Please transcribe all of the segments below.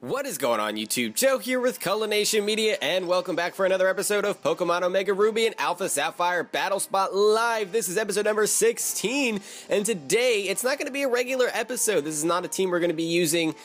What is going on YouTube? Joe here with Culination Media, and welcome back for another episode of Pokemon Omega Ruby and Alpha Sapphire Battle Spot Live. This is episode number 16, and today it's not going to be a regular episode. This is not a team we're going to be using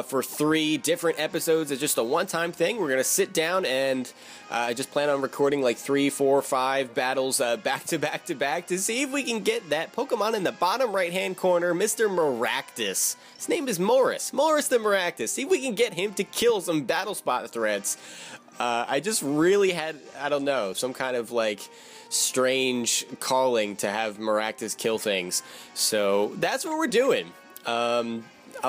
for 3 different episodes. It's just a one-time thing. We're going to sit down and I just plan on recording like 3, 4, 5 battles back to back to back to see if we can get that Pokemon in the bottom right-hand corner, Mr. Maractus. His name is Murderous the Maractus. See if we can get him to kill some battle spot threats. I just really had, I don't know, some kind of like strange calling to have Maractus kill things. So that's what we're doing. I'll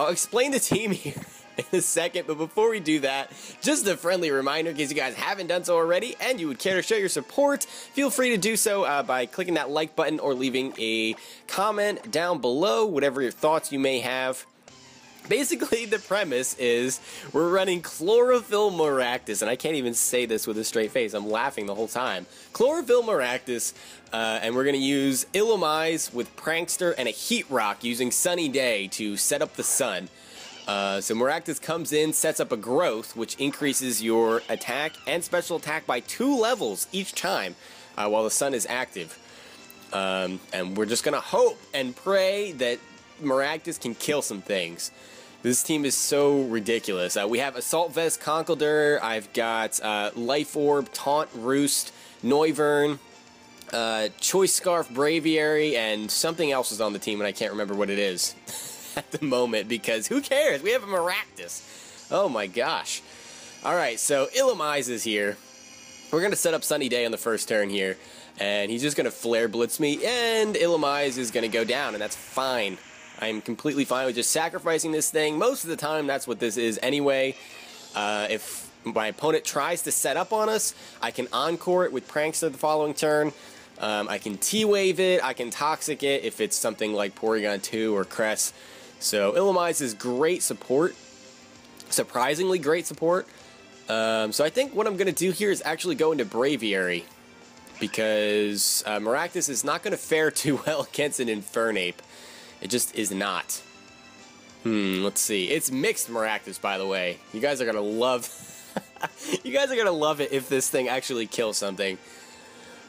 explain the team here in a second, but before we do that, just a friendly reminder, in case you guys haven't done so already and you would care to show your support, feel free to do so by clicking that like button or leaving a comment down below, whatever your thoughts you may have. Basically, the premise is we're running Chlorophyll Maractus, and I can't even say this with a straight face. I'm laughing the whole time. Chlorophyll Maractus, and we're going to use Illumise with Prankster and a Heat Rock using Sunny Day to set up the sun. So Maractus comes in, sets up a growth, which increases your attack and special attack by 2 levels each time while the sun is active. And we're just going to hope and pray that Maractus can kill some things. This team is so ridiculous. We have Assault Vest Conkeldurr, I've got Life Orb, Taunt Roost, Noivern, Choice Scarf Braviary, and something else is on the team and I can't remember what it is at the moment because who cares? We have a Maractus. Oh my gosh. Alright, so Illumise is here. We're going to set up Sunny Day on the first turn here, and he's just going to Flare Blitz me, and Illumise is going to go down, and that's fine. I'm completely fine with just sacrificing this thing. Most of the time, that's what this is anyway. If my opponent tries to set up on us, I can Encore it with Prankster the following turn. I can T-Wave it, I can Toxic it if it's something like Porygon 2 or Cress. So Illumise is great support. Surprisingly great support. So I think what I'm going to do here is actually go into Braviary, because Maractus is not going to fare too well against an Infernape. It just is not. Let's see. It's mixed Maractus, by the way. You guys are gonna love. You guys are gonna love it if this thing actually kills something.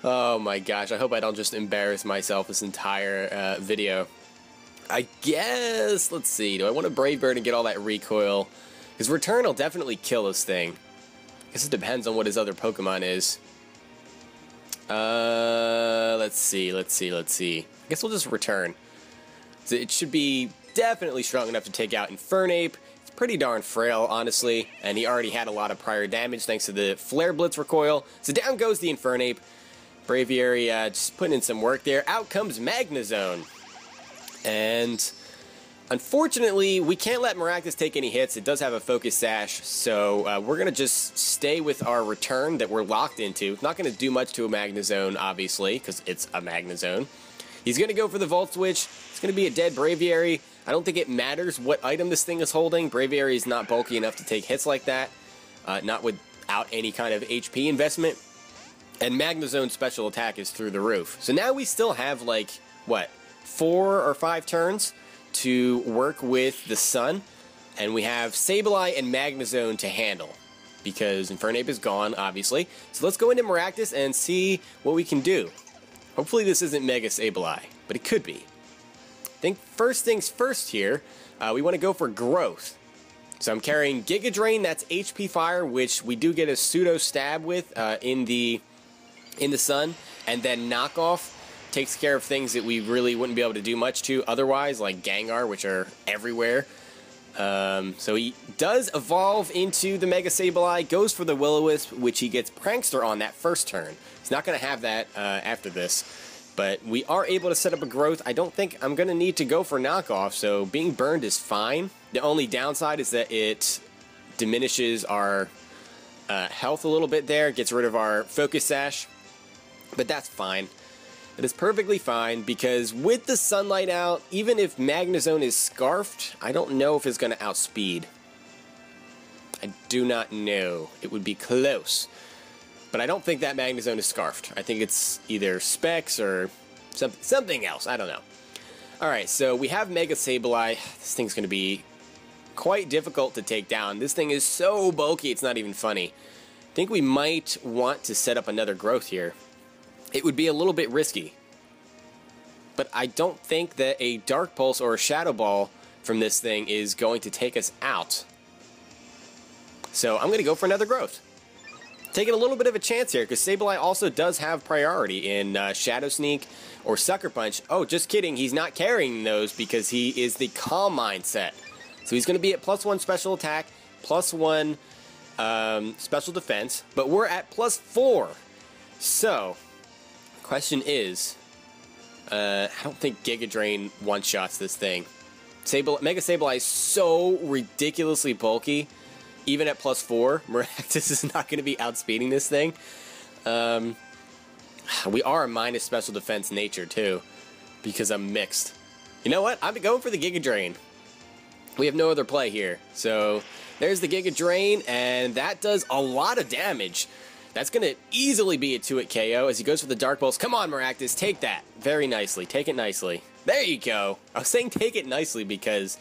Oh my gosh! I hope I don't just embarrass myself this entire video. I guess. Let's see. Do I want a Brave Bird and get all that recoil? Because Return will definitely kill this thing. I guess it depends on what his other Pokemon is. Let's see. I guess we'll just Return. It should be definitely strong enough to take out Infernape. It's pretty darn frail, honestly, and he already had a lot of prior damage thanks to the Flare Blitz recoil. So down goes the Infernape. Braviary just putting in some work there. Out comes Magnezone. And unfortunately, we can't let Maractus take any hits. It does have a Focus Sash, so we're going to just stay with our Return that we're locked into. It's not going to do much to a Magnezone, obviously, because it's a Magnezone. He's going to go for the Volt Switch. It's going to be a dead Braviary. I don't think it matters what item this thing is holding. Braviary is not bulky enough to take hits like that. Not without any kind of HP investment. And Magnezone's special attack is through the roof. So now we still have like, what, 4 or 5 turns to work with the sun. And we have Sableye and Magnezone to handle, because Infernape is gone, obviously. So let's go into Maractus and see what we can do. Hopefully this isn't Mega Sableye, but it could be. I think first things first here, we want to go for growth. So I'm carrying Giga Drain, that's HP Fire, which we do get a pseudo stab with in the sun, and then Knockoff takes care of things that we really wouldn't be able to do much to otherwise, like Gengar, which are everywhere. So he does evolve into the Mega Sableye, goes for the Will-O-Wisp, which he gets Prankster on that first turn. He's not going to have that after this, but we are able to set up a growth. I don't think I'm going to need to go for Knockoff, so being burned is fine. The only downside is that it diminishes our health a little bit there, gets rid of our Focus Sash, but that's fine. It is perfectly fine, because with the sunlight out, even if Magnezone is Scarfed, I don't know if it's going to outspeed. I do not know. It would be close. But I don't think that Magnezone is Scarfed. I think it's either Specs or something else. I don't know. Alright, so we have Mega Sableye. This thing's going to be quite difficult to take down. This thing is so bulky, it's not even funny. I think we might want to set up another growth here. It would be a little bit risky. But I don't think that a Dark Pulse or a Shadow Ball from this thing is going to take us out. So I'm going to go for another growth. Taking a little bit of a chance here, because Sableye also does have priority in Shadow Sneak or Sucker Punch. Oh, just kidding, he's not carrying those because he is the Calm Mindset. So he's going to be at +1 special attack, +1 special defense, but we're at +4. So, the question is, I don't think Giga Drain one-shots this thing. Mega Sableye is so ridiculously bulky. Even at +4, Maractus is not going to be outspeeding this thing. We are a minus special defense nature, too, because I'm mixed. You know what? I'm going for the Giga Drain. We have no other play here. So, there's the Giga Drain, and that does a lot of damage. That's going to easily be a 2-hit KO as he goes for the Dark Pulse. Come on, Maractus, take that. Very nicely. Take it nicely. There you go. I was saying take it nicely because...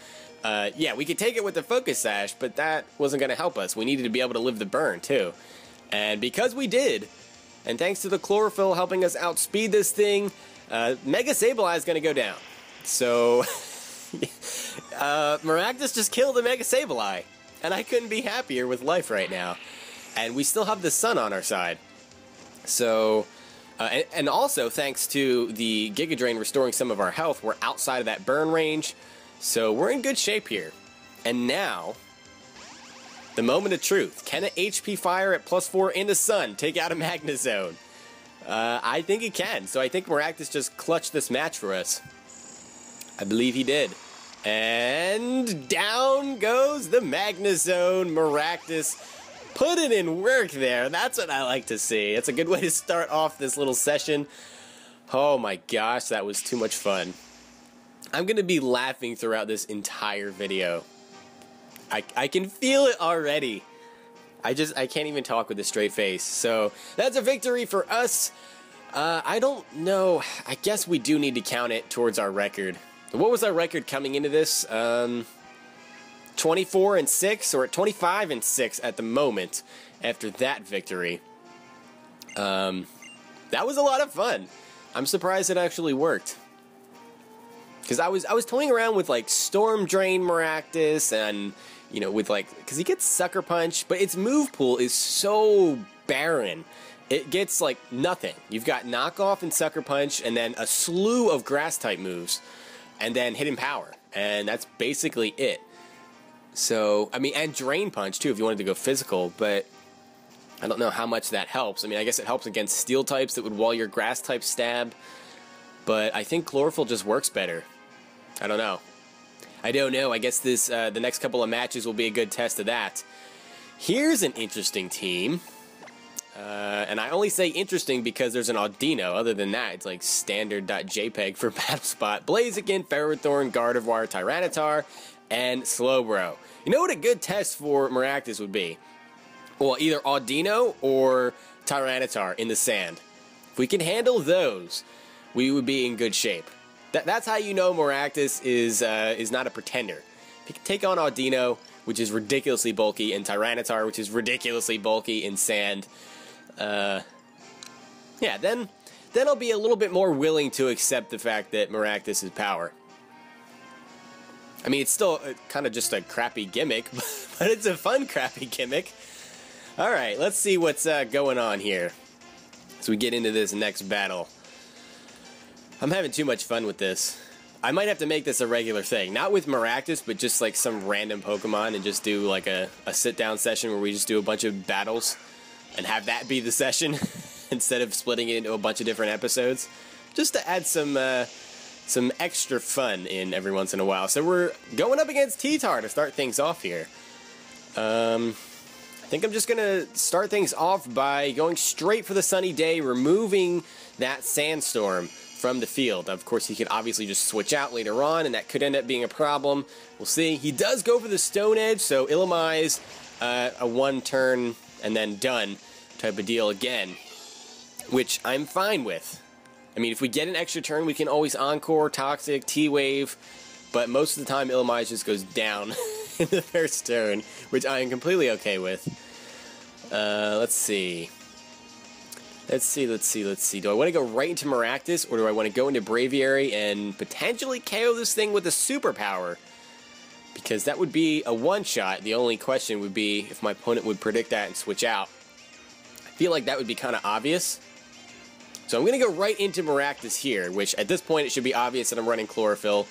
yeah, we could take it with the Focus Sash, but that wasn't going to help us. We needed to be able to live the burn, too. And because we did, and thanks to the Chlorophyll helping us outspeed this thing, Mega Sableye is going to go down. So, Maractus just killed the Mega Sableye, and I couldn't be happier with life right now. And we still have the sun on our side. So, and also, thanks to the Giga Drain restoring some of our health, we're outside of that burn range. So we're in good shape here. And now, the moment of truth. Can an HP Fire at +4 in the sun take out a Magnezone? I think it can. So I think Maractus just clutched this match for us. I believe he did. And down goes the Magnezone. Maractus putting in work there. That's what I like to see. It's a good way to start off this little session. Oh my gosh, that was too much fun. I'm going to be laughing throughout this entire video. I can feel it already. I can't even talk with a straight face. So, that's a victory for us. I don't know. I guess we do need to count it towards our record. What was our record coming into this? 24-6 or 25-6 at the moment after that victory. That was a lot of fun. I'm surprised it actually worked. Because I was toying around with like Storm Drain Maractus and, you know, with like, because he gets Sucker Punch, but its move pool is so barren. It gets like nothing. You've got Knockoff and Sucker Punch and then a slew of Grass type moves and then Hidden Power. And that's basically it. So, I mean, and Drain Punch too if you wanted to go physical, but I don't know how much that helps. I mean, I guess it helps against Steel types that would wall your Grass type stab, but I think Chlorophyll just works better. I don't know. I don't know. I guess this the next couple of matches will be a good test of that. Here's an interesting team. And I only say interesting because there's an Audino. Other than that, it's like standard.jpg for Battlespot. Blaziken, Ferrothorn, Gardevoir, Tyranitar, and Slowbro. You know what a good test for Maractus would be? Well, either Audino or Tyranitar in the sand. If we can handle those, we would be in good shape. That's how you know Maractus is not a pretender. If you can take on Audino, which is ridiculously bulky, and Tyranitar, which is ridiculously bulky in sand, yeah, then I'll be a little bit more willing to accept the fact that Maractus is power. I mean, it's still kind of just a crappy gimmick, but it's a fun crappy gimmick. Alright, let's see what's going on here as we get into this next battle. I'm having too much fun with this. I might have to make this a regular thing. Not with Maractus, but just like some random Pokemon and just do like a sit-down session where we just do a bunch of battles and have that be the session instead of splitting it into a bunch of different episodes. Just to add some extra fun in every once in a while. So we're going up against T-Tar to start things off here. I think I'm just going to start things off by going straight for the Sunny Day, removing that Sandstorm from the field. Of course, he can obviously just switch out later on, and that could end up being a problem. We'll see. He does go for the Stone Edge, so Illumise, a one-turn and then done type of deal again, which I'm fine with. I mean, if we get an extra turn, we can always Encore, Toxic, T-Wave, but most of the time Illumise just goes down in the first turn, which I am completely okay with. Let's see. Let's see. Do I want to go right into Maractus, or do I want to go into Braviary and potentially KO this thing with a superpower? Because that would be a one-shot. The only question would be if my opponent would predict that and switch out. I feel like that would be kind of obvious. So I'm going to go right into Maractus here, which at this point it should be obvious that I'm running Chlorophyll.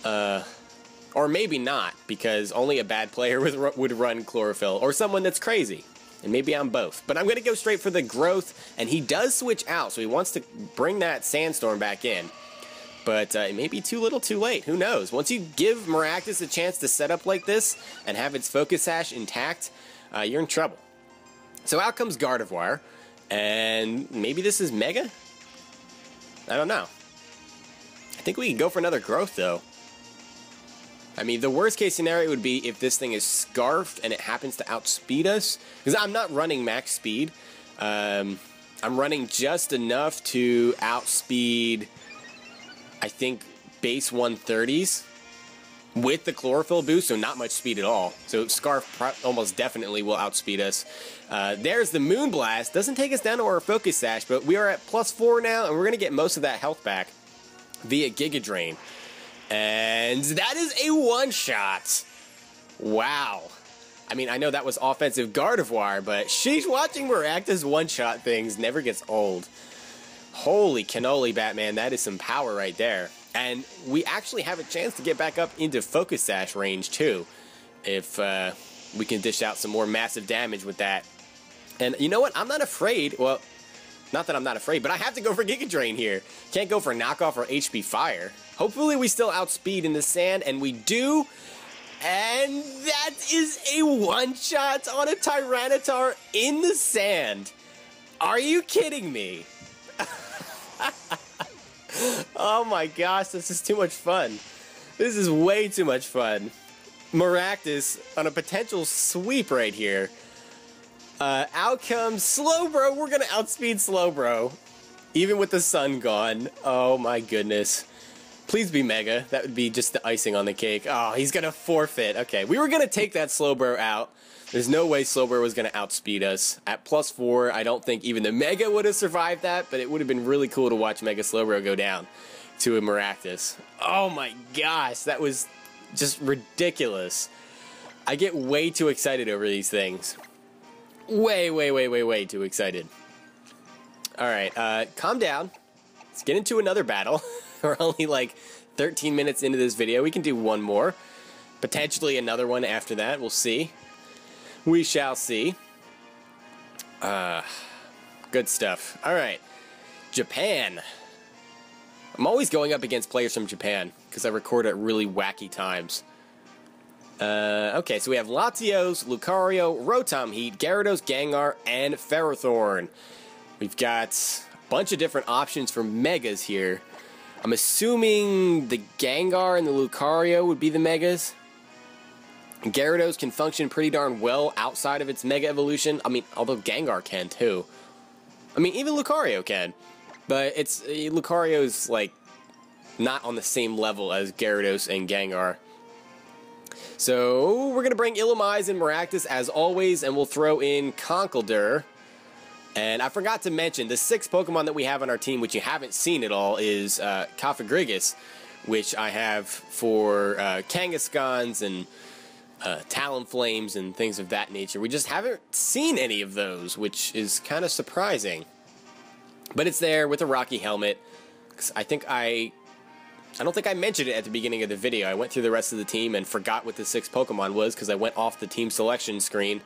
Or maybe not, because only a bad player would run Chlorophyll, or someone that's crazy. And maybe I'm both. But I'm going to go straight for the Growth, and he does switch out, so he wants to bring that Sandstorm back in. But it may be too little too late. Who knows? Once you give Maractus a chance to set up like this and have its Focus Sash intact, you're in trouble. So out comes Gardevoir, and maybe this is Mega? I don't know. I think we can go for another Growth, though. I mean, the worst case scenario would be if this thing is Scarfed and it happens to outspeed us. Because I'm not running max speed. I'm running just enough to outspeed, I think, base 130s with the Chlorophyll boost, so not much speed at all. So Scarf almost definitely will outspeed us. There's the Moonblast. Doesn't take us down to our Focus Sash, but we are at +4 now, and we're going to get most of that health back via Giga Drain. And that is a one-shot. Wow. I mean, I know that was offensive Gardevoir, but sheesh, watching Maractus one-shot things never gets old. Holy cannoli, Batman, that is some power right there. And we actually have a chance to get back up into Focus Sash range, too, if we can dish out some more massive damage with that. And you know what? I'm not afraid. Well, not that I'm not afraid, but I have to go for Giga Drain here. Can't go for Knockoff or HP Fire. Hopefully we still outspeed in the sand, and we do. And that is a one-shot on a Tyranitar in the sand. Are you kidding me? Oh my gosh, this is too much fun. This is way too much fun. Maractus on a potential sweep right here. Out comes Slowbro. We're gonna outspeed Slowbro, even with the sun gone. Oh my goodness. Please be Mega. That would be just the icing on the cake. Oh, he's gonna forfeit. Okay, we were gonna take that Slowbro out. There's no way Slowbro was gonna outspeed us. At +4, I don't think even the Mega would have survived that, but it would have been really cool to watch Mega Slowbro go down to a Maractus. Oh my gosh, that was just ridiculous. I get way too excited over these things. Way too excited. Alright, calm down. Let's get into another battle. We're only like 13 minutes into this video. We can do one more. Potentially another one after that. We'll see. We shall see. Good stuff. Alright. Japan. I'm always going up against players from Japan because I record at really wacky times. Okay, so we have Latios, Lucario, Rotom Heat, Gyarados, Gengar, and Ferrothorn. We've got a bunch of different options for Megas here. I'm assuming the Gengar and the Lucario would be the Megas. Gyarados can function pretty darn well outside of its Mega Evolution. I mean, although Gengar can too. I mean, even Lucario can. But Lucario's like not on the same level as Gyarados and Gengar. So we're going to bring Illumise and Maractus as always, and we'll throw in Conkeldurr. And I forgot to mention, the 6th Pokemon that we have on our team, which you haven't seen at all, is Cofagrigus, which I have for Kangaskhan's and Talonflames and things of that nature. We just haven't seen any of those, which is kind of surprising. But it's there with a Rocky Helmet. 'Cause I don't think I mentioned it at the beginning of the video. I went through the rest of the team and forgot what the 6th Pokemon was because I went off the team selection screen.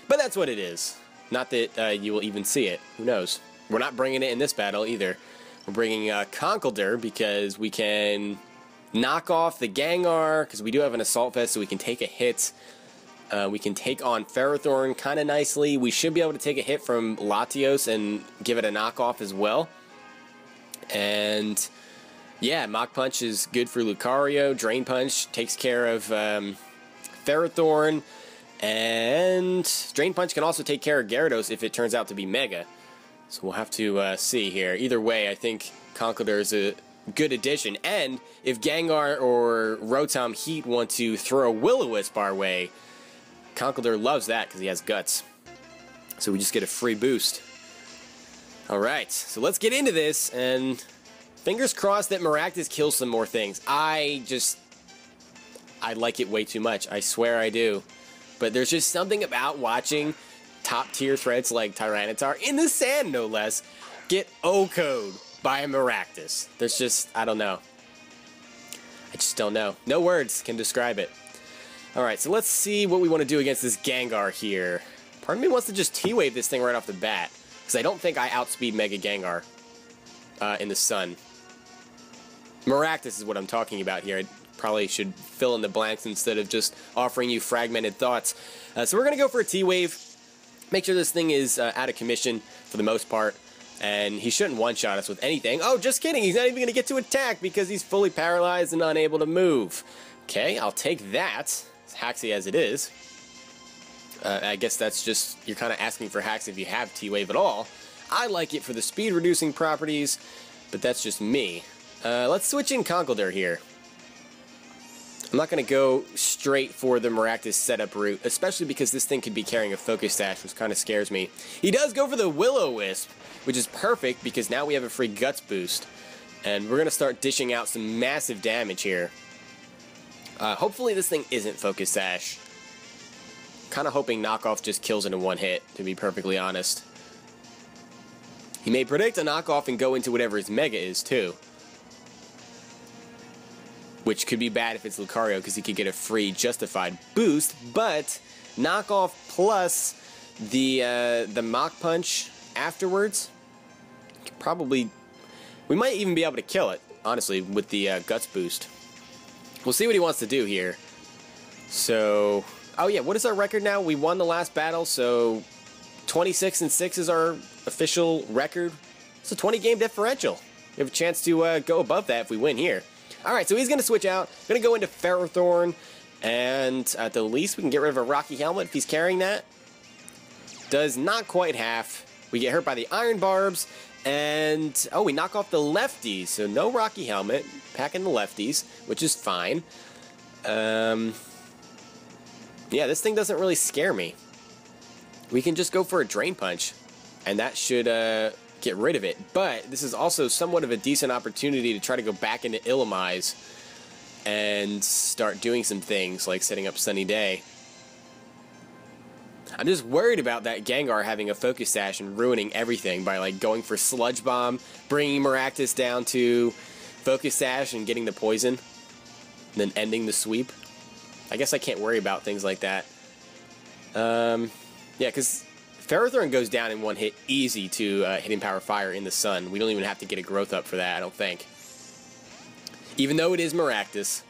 But that's what it is. Not that you will even see it. Who knows? We're not bringing it in this battle either. We're bringing Conkeldurr because we can knock off the Gengar because we do have an Assault Vest, so we can take a hit. We can take on Ferrothorn kind of nicely. We should be able to take a hit from Latios and give it a knockoff as well. And yeah, Mach Punch is good for Lucario. Drain Punch takes care of Ferrothorn. And Drain Punch can also take care of Gyarados if it turns out to be Mega. So we'll have to see here. Either way, I think Conkeldurr is good addition. And if Gengar or Rotom Heat want to throw a Will-O-Wisp our way, Conkeldurr loves that because he has Guts. So we just get a free boost. Alright, so let's get into this, and fingers crossed that Maractus kills some more things. I like it way too much. I swear I do. But there's just something about watching top-tier threats like Tyranitar, in the sand no less, get O-Code by a Maractus. There's just, I don't know. I just don't know. No words can describe it. Alright, so let's see what we want to do against this Gengar here. Part of me wants to just T-Wave this thing right off the bat, because I don't think I outspeed Mega Gengar in the sun. Maractus is what I'm talking about here. I probably should fill in the blanks instead of just offering you fragmented thoughts. So we're going to go for a T-Wave. Make sure this thing is out of commission for the most part. And he shouldn't one-shot us with anything. Oh, just kidding. He's not even going to get to attack because he's fully paralyzed and unable to move. Okay, I'll take that. As haxy as it is. I guess that's just, you're kind of asking for hacks if you have T-Wave at all. I like it for the speed-reducing properties, but that's just me. Let's switch in Conkeldurr here. I'm not going to go straight for the Maractus setup route, especially because this thing could be carrying a Focus Sash, which kind of scares me. He does go for the Will-O-Wisp, which is perfect because now we have a free Guts boost. And we're going to start dishing out some massive damage here. Hopefully this thing isn't Focus Sash. Kind of hoping Knockoff just kills it in one hit, to be perfectly honest. He may predict a Knockoff and go into whatever his Mega is, too. Which could be bad if it's Lucario, because he could get a free Justified boost, but Knockoff plus the Mach Punch afterwards, probably, we might even be able to kill it, honestly, with the Guts boost. We'll see what he wants to do here. So, oh yeah, what is our record now? We won the last battle, so 26-6 is our official record. It's a 20-game differential. We have a chance to go above that if we win here. Alright, so he's going to switch out. Going to go into Ferrothorn, and at the least we can get rid of a Rocky Helmet if he's carrying that. Does not quite half. We get hurt by the Iron Barbs, and oh, we knock off the lefties, so no Rocky Helmet. Packing the lefties, which is fine. Yeah, this thing doesn't really scare me. We can just go for a Drain Punch, and that should get rid of it. But this is also somewhat of a decent opportunity to try to go back into Illumise and start doing some things like setting up Sunny Day. I'm just worried about that Gengar having a Focus Sash and ruining everything by like going for Sludge Bomb, bringing Maractus down to Focus Sash and getting the poison, and then ending the sweep. I guess I can't worry about things like that. Yeah, because Ferrothorn goes down in one hit easy to Hidden Power Fire in the sun. We don't even have to get a growth up for that, I don't think. Even though it is Maractus.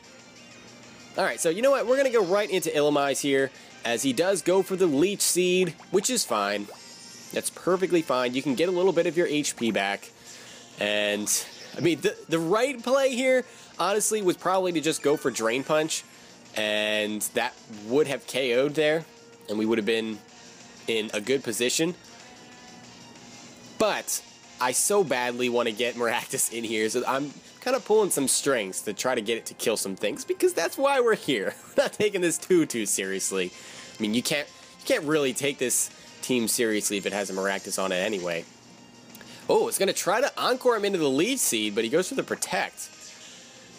Alright, so you know what? We're going to go right into Illumise here, as he does go for the Leech Seed, which is fine. That's perfectly fine. You can get a little bit of your HP back. And, I mean, the right play here, honestly, was probably to just go for Drain Punch. And that would have KO'd there, and we would have been in a good position. But I so badly want to get Maractus in here, so I'm kind of pulling some strings to try to get it to kill some things, because that's why we're here. We're not taking this too seriously. I mean, you can't really take this team seriously if it has a Maractus on it anyway. Oh, it's going to try to Encore him into the Leech Seed, but he goes for the Protect,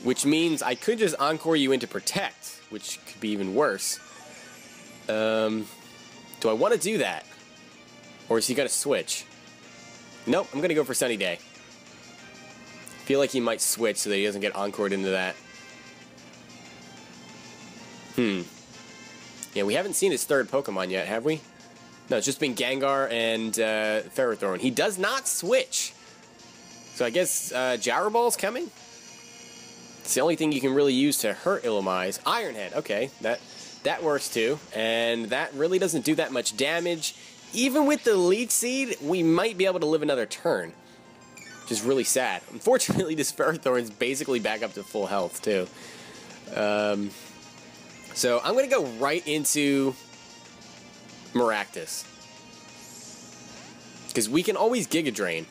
which means I could just Encore you into Protect, which could be even worse. Do I want to do that? Or is he going to switch? Nope, I'm going to go for Sunny Day. I feel like he might switch so that he doesn't get encored into that. Yeah, we haven't seen his third Pokemon yet, have we? No, it's just been Gengar and Ferrothorn. He does not switch. So I guess Gyro Ball's coming? It's the only thing you can really use to hurt Illumise. Iron Head, okay, that works too. And that really doesn't do that much damage. Even with the Leech Seed, we might be able to live another turn. Which is really sad. Unfortunately, this Ferrothorn's basically back up to full health too. So I'm going to go right into Maractus. Because we can always Giga Drain.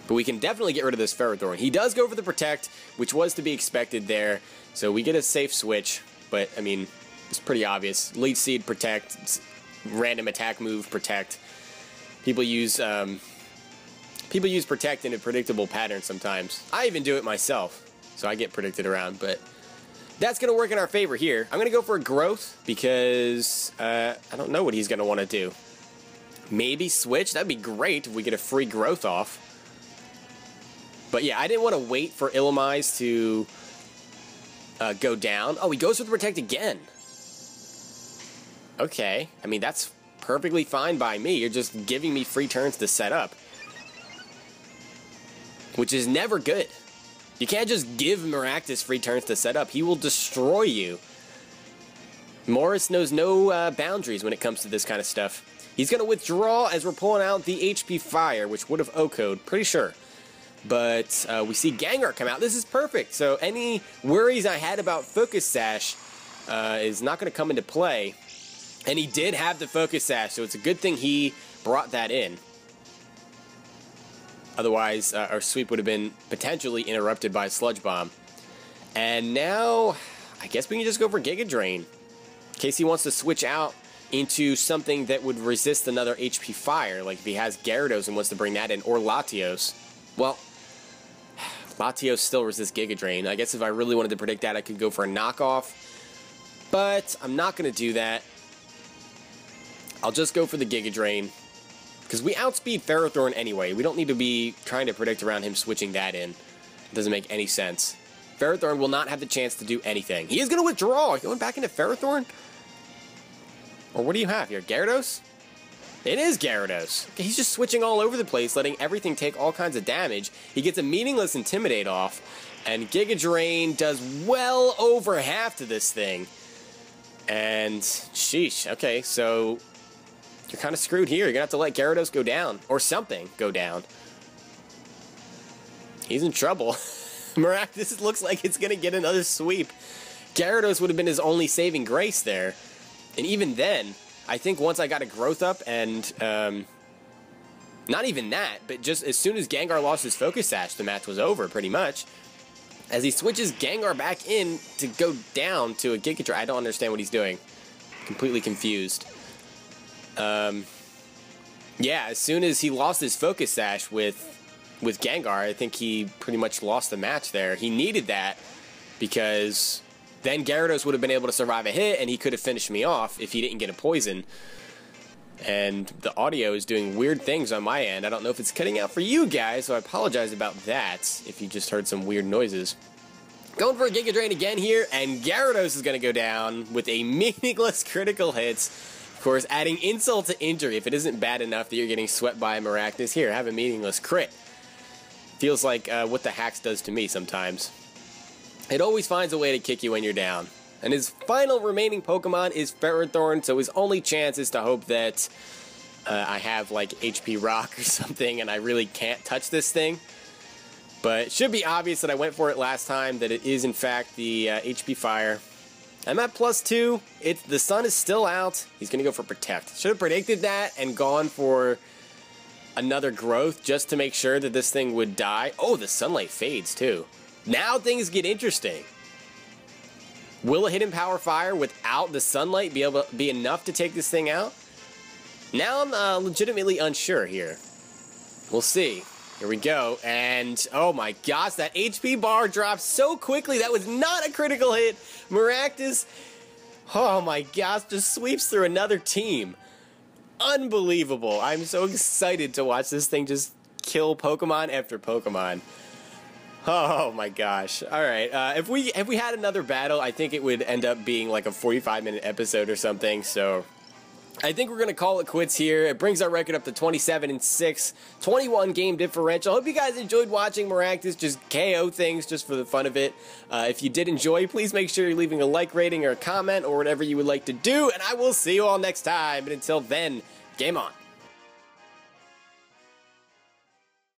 But we can definitely get rid of this Ferrothorn. He does go for the Protect, which was to be expected there. So we get a safe switch. But, I mean, it's pretty obvious. Leech Seed, Protect. Random attack move, Protect. People use Protect in a predictable pattern sometimes. I even do it myself. So I get predicted around. But that's going to work in our favor here. I'm going to go for a Growth because I don't know what he's going to want to do. Maybe switch. That'd be great if we get a free Growth off. But yeah, I didn't want to wait for Illumise to go down. Oh, he goes for the Protect again. Okay. I mean, that's perfectly fine by me. You're just giving me free turns to set up. Which is never good. You can't just give Maractus free turns to set up. He will destroy you. Morris knows no boundaries when it comes to this kind of stuff. He's going to withdraw as we're pulling out the HP Fire, which would have OHKO'd, pretty sure. But we see Gengar come out. This is perfect. So any worries I had about Focus Sash is not going to come into play. And he did have the Focus Sash, so it's a good thing he brought that in. Otherwise, our sweep would have been potentially interrupted by a Sludge Bomb. And now, I guess we can just go for Giga Drain. In case he wants to switch out into something that would resist another HP Fire. Like if he has Gyarados and wants to bring that in, or Latios. Well, Latios still resists Giga Drain. I guess if I really wanted to predict that, I could go for a knockoff. But I'm not going to do that. I'll just go for the Giga Drain. Because we outspeed Ferrothorn anyway. We don't need to be trying to predict around him switching that in. It doesn't make any sense. Ferrothorn will not have the chance to do anything. He is going to withdraw. Going back into Ferrothorn? Or what do you have here? Gyarados? It is Gyarados. Okay, he's just switching all over the place, letting everything take all kinds of damage. He gets a meaningless Intimidate off. And Giga Drain does well over half to this thing. And, sheesh. Okay, so you're kind of screwed here. You're going to have to let Gyarados go down. Or something go down. He's in trouble. Maractus looks like it's going to get another sweep. Gyarados would have been his only saving grace there. And even then, I think once I got a Growth up and, not even that, but just as soon as Gengar lost his Focus Sash, the match was over, pretty much. As he switches Gengar back in to go down to a Giga Drain, I don't understand what he's doing. Completely confused. Yeah, as soon as he lost his Focus Sash with Gengar, I think he pretty much lost the match there. He needed that because then Gyarados would have been able to survive a hit and he could have finished me off if he didn't get a poison. And the audio is doing weird things on my end. I don't know if it's cutting out for you guys, so I apologize about that if you just heard some weird noises. Going for a Giga Drain again here, and Gyarados is going to go down with a meaningless critical hit. Of course, adding insult to injury. If it isn't bad enough that you're getting swept by a Maractus, here, have a meaningless crit. Feels like what the Hacks does to me sometimes. It always finds a way to kick you when you're down. And his final remaining Pokemon is Ferrothorn, so his only chance is to hope that I have like HP Rock or something and I really can't touch this thing. But it should be obvious that I went for it last time, that it is in fact the HP Fire. I'm at +2. The sun is still out. He's going to go for Protect. Should have predicted that and gone for another Growth just to make sure that this thing would die. Oh, the sunlight fades too. Now things get interesting. Will a Hidden Power Fire without the sunlight be enough to take this thing out? Now I'm legitimately unsure here. We'll see. Here we go. And oh my gosh, that HP bar dropped so quickly. That was not a critical hit. Maractus, oh my gosh, just sweeps through another team. Unbelievable. I'm so excited to watch this thing just kill Pokemon after Pokemon. Oh my gosh. Alright, if we had another battle, I think it would end up being like a 45-minute episode or something, so I think we're going to call it quits here. It brings our record up to 27-6, 21 game differential. Hope you guys enjoyed watching Maractus just KO things just for the fun of it. If you did enjoy, please make sure you're leaving a like rating or a comment or whatever you would like to do, and I will see you all next time. But until then, game on.